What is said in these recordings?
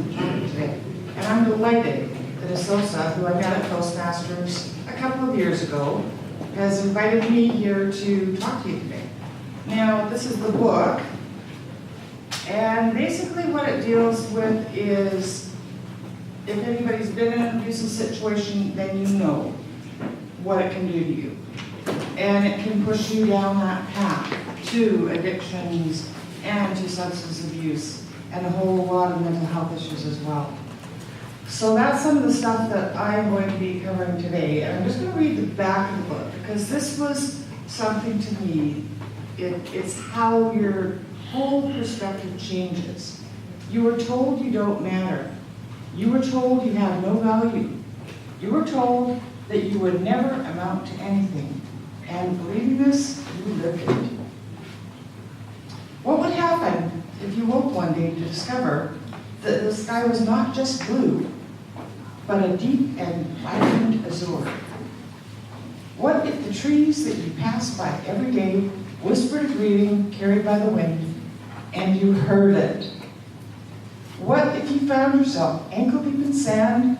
to talk to today. And I'm delighted that Sosa, who I met at Toastmasters a couple of years ago, has invited me here to talk to you today. Now, this is the book, and basically what it deals with is, if anybody's been in an abusive situation, then you know what it can do to you. And it can push you down that path to addictions and to substance abuse and a whole lot of mental health issues as well. So that's some of the stuff that I'm going to be covering today. And I'm just going to read the back of the book because this was something to me. It's how your whole perspective changes. You were told you don't matter. You were told you have no value. You were told that you would never amount to anything. And believing this, you lived it. What would happen if you woke one day to discover that the sky was not just blue, but a deep and vibrant azure? What if the trees that you pass by every day whispered a greeting carried by the wind, and you heard it? What if you found yourself ankle-deep in sand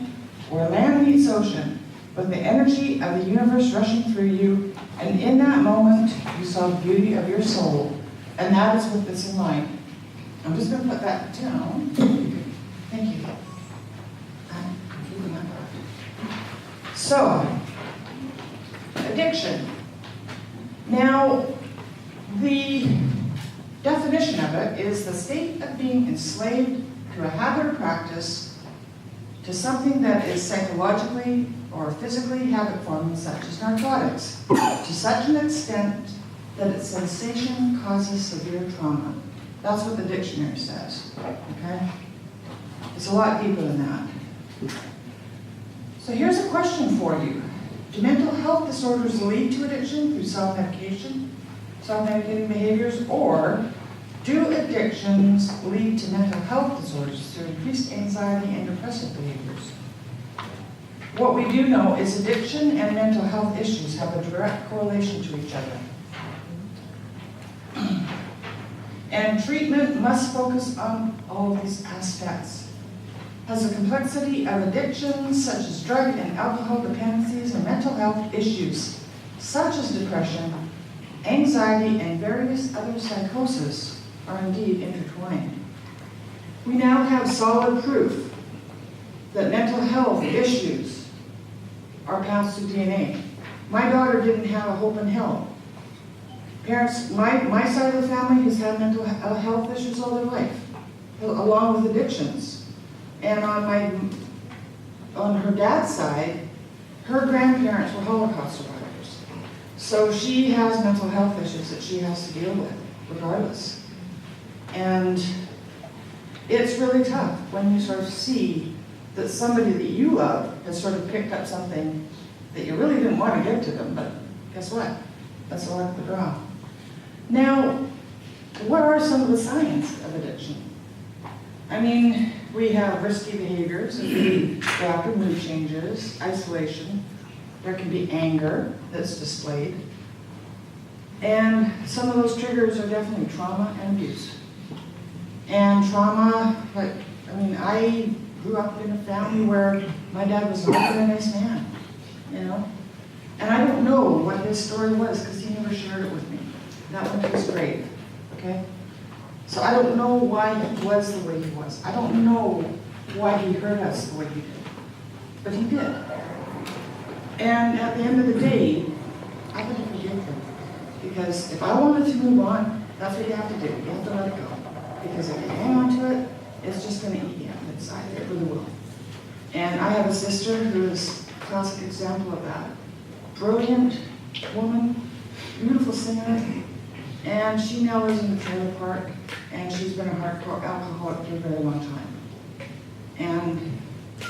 or land meets ocean with the energy of the universe rushing through you, and in that moment you saw the beauty of your soul? And that is with this in mind. I'm just going to put that down. Thank you. So, addiction. Now, the definition of it is the state of being enslaved to a habit or practice, to something that is psychologically or physically habit-forming, such as narcotics, to such an extent that its sensation causes severe trauma. That's what the dictionary says, okay? It's a lot deeper than that. So here's a question for you. Do mental health disorders lead to addiction through self-medication, self-medicating behaviors, or do addictions lead to mental health disorders through increased anxiety and depressive behaviors? What we do know is addiction and mental health issues have a direct correlation to each other. And treatment must focus on all these aspects. As the complexity of addictions such as drug and alcohol dependencies and mental health issues such as depression, anxiety, and various other psychoses are indeed intertwined. We now have solid proof that mental health issues are passed through DNA. My daughter didn't have a hope in hell. Parents, my side of the family has had mental health issues all their life, along with addictions. And on her dad's side, her grandparents were Holocaust survivors. So she has mental health issues that she has to deal with, regardless. And it's really tough when you sort of see that somebody that you love has sort of picked up something that you really didn't want to give to them, but guess what? That's the luck of the draw. Now, what are some of the signs of addiction? I mean, we have risky behaviors, rapid mood changes, isolation. There can be anger that's displayed. And some of those triggers are definitely trauma and abuse. And trauma, like, I grew up in a family where my dad was not a very nice man, you know? And I don't know what his story was because he never shared it with me. That went to his grave, okay? So I don't know why he was the way he was. I don't know why he hurt us the way he did. But he did. And at the end of the day, I had to forgive him. Because if I wanted to move on, that's what you have to do. You have to let it go. Because if you hang on to it, it's just going to eat you up inside. It really will. And I have a sister who is a classic example of that. Brilliant woman, beautiful singer, and she now lives in the trailer park, and she's been a hardcore alcoholic for a very long time. And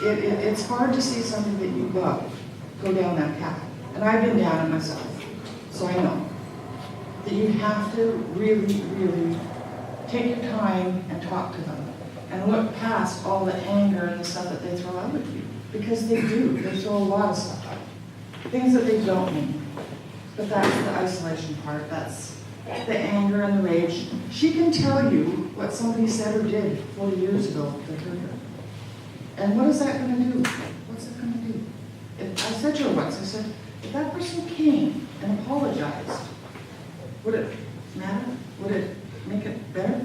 it's hard to see something that you love go down that path. And I've been down it myself, so I know that you have to really, really take your time and talk to them and look past all the anger and the stuff that they throw out at you. Because they do. They throw a lot of stuff out. Things that they don't mean. But that's the isolation part. That's the anger and the rage. She can tell you what somebody said or did 40 years ago that hurt her. And what is that going to do? What's it going to do? I said to her once, I said, if that person came and apologized, would it matter? Would it make it better?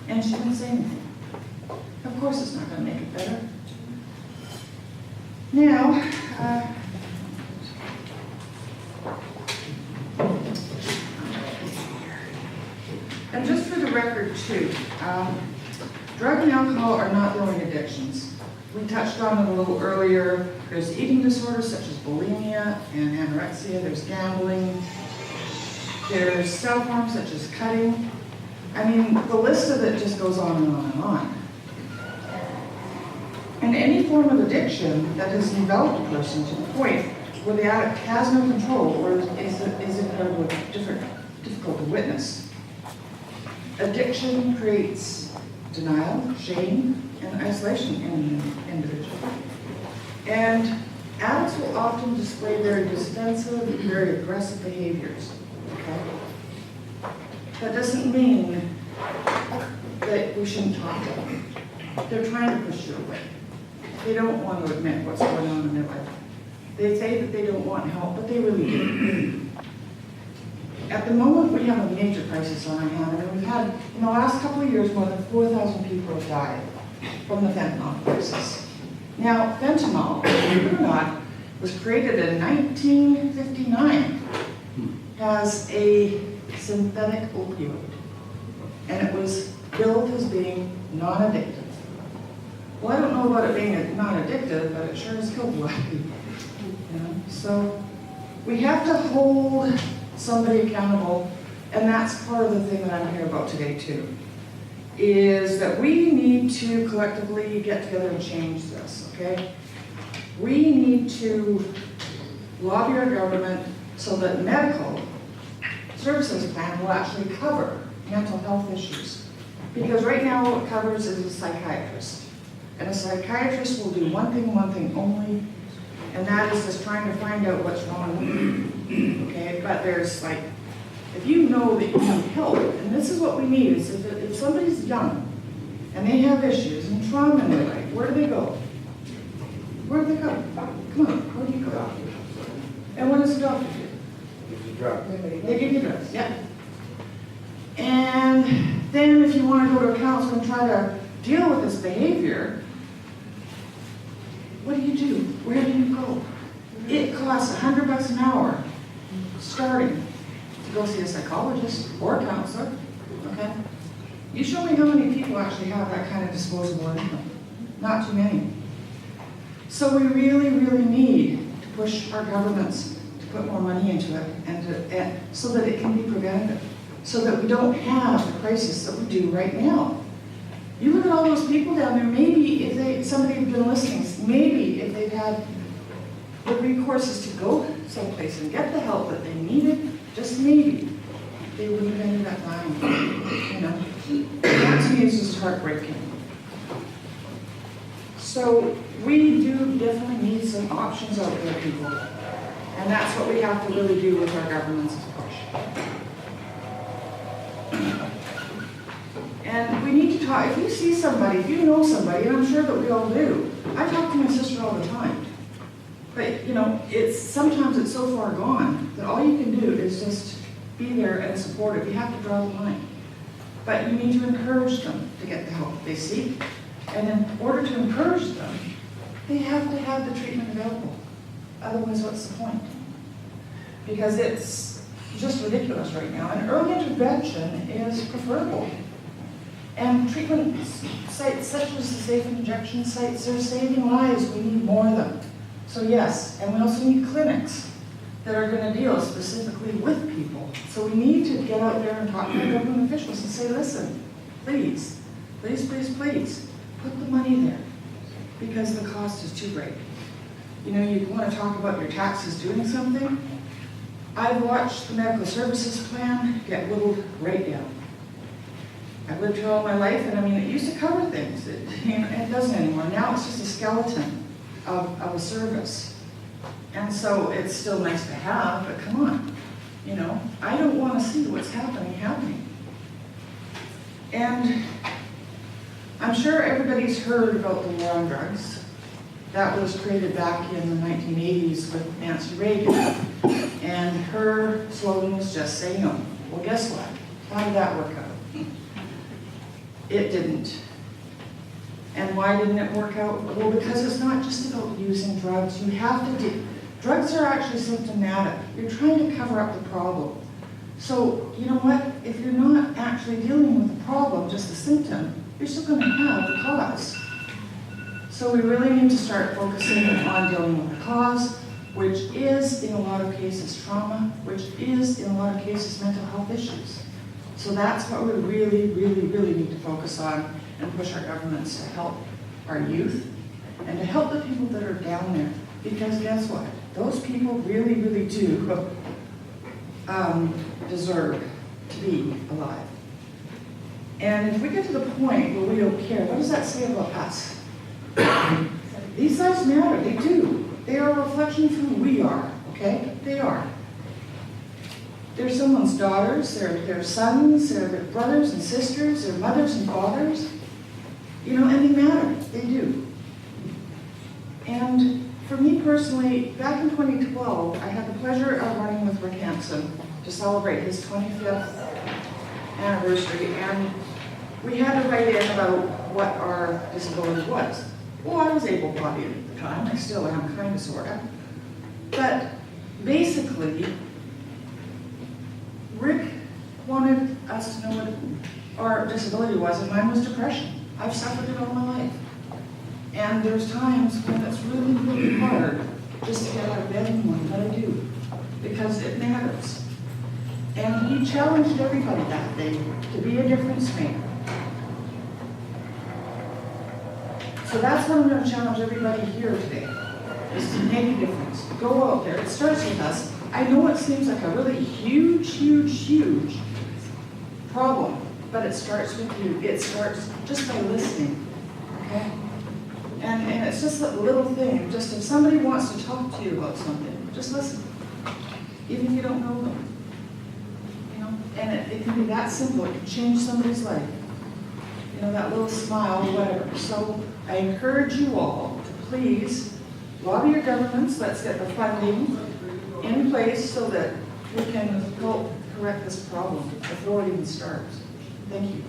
And she didn't say anything. Of course it's not going to make it better. Now, and just for the record too, drug and alcohol are not the only addictions. We touched on it a little earlier. There's eating disorders such as bulimia and anorexia. There's gambling. There's self-harm such as cutting. I mean, the list of it just goes on and on and on. And any form of addiction that has developed a person to the point where the addict has no control or is incredibly difficult to witness. Addiction creates denial, shame, and isolation in an individual. And addicts will often display very defensive, very aggressive behaviors. Okay? That doesn't mean that we shouldn't talk to them. They're trying to push you away. They don't want to admit what's going on in their life. They say that they don't want help, but they really do. At the moment, we have a major crisis on our hand. I mean, we've had, in the last couple of years, more than 4,000 people have died from the fentanyl crisis. Now, fentanyl, believe it or not, was created in 1959 as a synthetic opioid, and it was billed as being non-addictive. Well, I don't know about it being non-addictive, but it sure has killed a lot of people. You know? So we have to hold somebody accountable, and that's part of the thing that I'm here about today too, is that we need to collectively get together and change this, okay? We need to lobby our government so that medical services plan will actually cover mental health issues. Because right now what it covers is a psychiatrist. And a psychiatrist will do one thing only, and that is just trying to find out what's wrong with you. Okay, but there's like, if you know that you need help, and this is what we need, is if somebody's young and they have issues and trauma in their life, where do they go? Where do they go? Come on, where do you go? And what does the doctor do? They give you drugs, yeah. And then if you want to go to a counselor and try to deal with this behavior, what do? Where do you go? It costs $100 an hour starting to go see a psychologist or a counselor, okay? You show me how many people actually have that kind of disposable income. Not too many. So we really, really need to push our governments to put more money into it and so that it can be preventative, so that we don't have the crisis that we do right now. You look at all those people down there, maybe if somebody had been listening, maybe if they'd had the recourses to go someplace and get the help that they needed, just maybe, they wouldn't have ended up dying, you know? That to me is just heartbreaking. So we do definitely need some options out there, people. And that's what we have to really do with our governments to push. And we need to talk, if you see somebody, if you know somebody, and I'm sure that we all do. I talk to my sister all the time. But, you know, sometimes it's so far gone that all you can do is just be there and support it. You have to draw the line. But you need to encourage them to get the help they seek. And in order to encourage them, they have to have the treatment available. Otherwise, what's the point? Because it's just ridiculous right now. And early intervention is preferable. And treatment sites such as the safe injection sites are saving lives. We need more of them. So yes, and we also need clinics that are going to deal specifically with people. So we need to get out there and talk to the government officials and say, listen, please, please, please, please, put the money there because the cost is too great. You know, you want to talk about your taxes doing something. I've watched the medical services plan get whittled right down. I've lived here all my life, and I mean, it used to cover things. It doesn't anymore. Now it's just a skeleton of a service. And so it's still nice to have, but come on. You know, I don't want to see what's happening. And I'm sure everybody's heard about the war on drugs. That was created back in the 1980s with Nancy Reagan. And her slogan was just say no. Well, guess what? How did that work out? It didn't. And why didn't it work out? Well, because it's not just about using drugs. You have to drugs are actually symptomatic. You're trying to cover up the problem. So, you know what? If you're not actually dealing with the problem, just the symptom, you're still going to have the cause. So we really need to start focusing on dealing with the cause, which is, in a lot of cases, trauma, which is, in a lot of cases, mental health issues. So that's what we really, really, really need to focus on and push our governments to help our youth and to help the people that are down there. Because guess what? Those people really, really do deserve to be alive. And if we get to the point where we don't care, what does that say about us? These lives matter, they do. They are a reflection of who we are, okay? They are. They're someone's daughters, they're their sons, they're their brothers and sisters, their mothers and fathers. You know, and they matter, they do. And for me personally, back in 2012, I had the pleasure of running with Rick Hansen to celebrate his 25th anniversary, and we had to write in about what our disability was. Well, I was able-bodied at the time, I still am, kind of, sort of. But basically, Rick wanted us to know what our disability was, and mine was depression. I've suffered it all my life. And there's times when it's really, really hard just to get out of bed in the morning, but I do, because it matters. And he challenged everybody that day to be a difference maker. So that's what I'm going to challenge everybody here today, is to make a difference. Go out there. It starts with us. I know it seems like a really huge, huge, huge problem, but it starts with you. It starts just by listening, okay? And it's just a little thing. Just if somebody wants to talk to you about something, just listen, even if you don't know them. You know, and it can be that simple. It can change somebody's life. You know, that little smile or whatever. So I encourage you all to please lobby your governments. Let's get the funding in place so that we can help correct this problem before it even starts. Thank you.